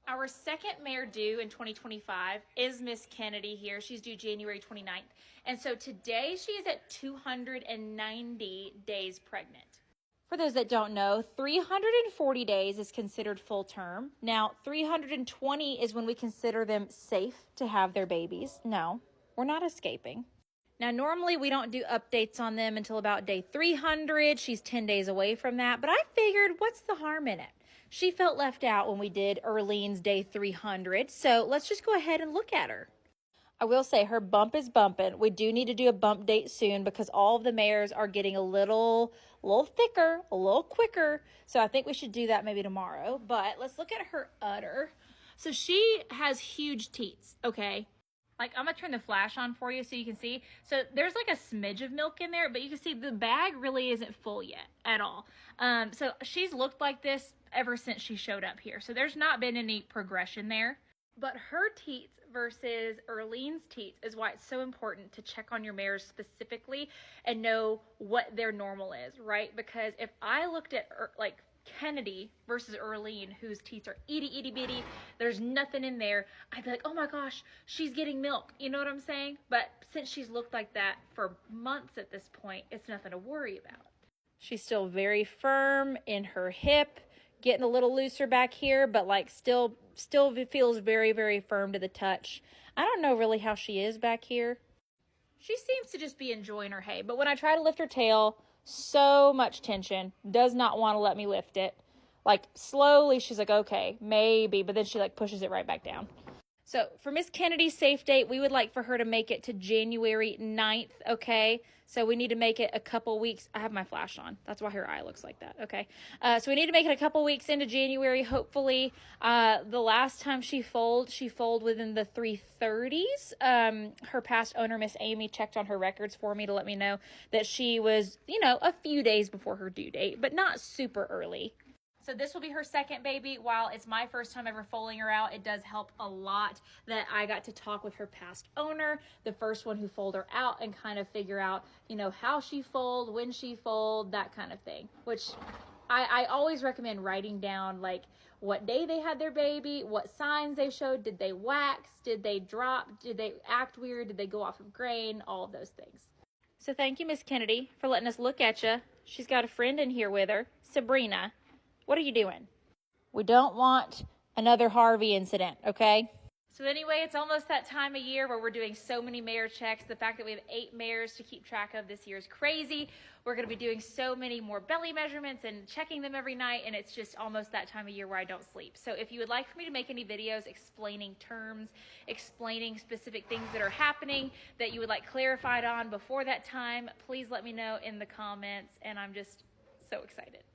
Our second mare due in 2025 is Miss Kennedy here. She's due January 29th. And so today she is at 290 days pregnant. For those that don't know, 340 days is considered full term. Now, 320 is when we consider them safe to have their babies. No, we're not escaping. Now, normally we don't do updates on them until about day 300. She's 10 days away from that, but I figured what's the harm in it? She felt left out when we did Erlene's day 300, so let's just go ahead and look at her. I will say her bump is bumping. We do need to do a bump date soon because all of the mares are getting a little thicker, a little quicker, so I think we should do that maybe tomorrow. But let's look at her udder. So she has huge teats, okay? Like, I'm going to turn the flash on for you so you can see. So there's like a smidge of milk in there, but you can see the bag really isn't full yet at all. So she's looked like this ever since she showed up here. So there's not been any progression there. But her teats versus Erlene's teats is why it's so important to check on your mares specifically and know what their normal is, right? Because if I looked at like Kennedy versus Erlene, whose teats are itty bitty, there's nothing in there, I'd be like, oh my gosh, she's getting milk. You know what I'm saying? But since she's looked like that for months at this point, it's nothing to worry about. She's still very firm in her hip, getting a little looser back here, but like still feels very, very firm to the touch. I don't know really how she is back here. She seems to just be enjoying her hay, but when I try to lift her tail, so much tension, does not want to let me lift it. Like slowly she's like, okay, maybe, but then she like pushes it right back down. So for Miss Kennedy's safe date, we would like for her to make it to January 9th, okay? So we need to make it a couple weeks. I have my flash on. That's why her eye looks like that, okay? So we need to make it a couple weeks into January, hopefully. The last time she foaled within the 330s. Her past owner, Miss Amy, checked on her records for me to let me know that she was, you know, a few days before her due date, but not super early. So this will be her second baby. While it's my first time ever foaling her out, it does help a lot that I got to talk with her past owner, the first one who foaled her out, and kind of figure out, you know, how she foaled, when she foaled, that kind of thing. Which I always recommend writing down, like, what day they had their baby, what signs they showed, did they wax, did they drop, did they act weird, did they go off of grain, all of those things. So thank you, Miss Kennedy, for letting us look at you. She's got a friend in here with her, Sabrina. What are you doing? We don't want another Harvey incident, okay? So anyway, it's almost that time of year where we're doing so many mare checks. The fact that we have 8 mares to keep track of this year is crazy. We're going to be doing so many more belly measurements and checking them every night, and it's just almost that time of year where I don't sleep. So if you would like for me to make any videos explaining terms, explaining specific things that are happening that you would like clarified on before that time, please let me know in the comments, and I'm just so excited.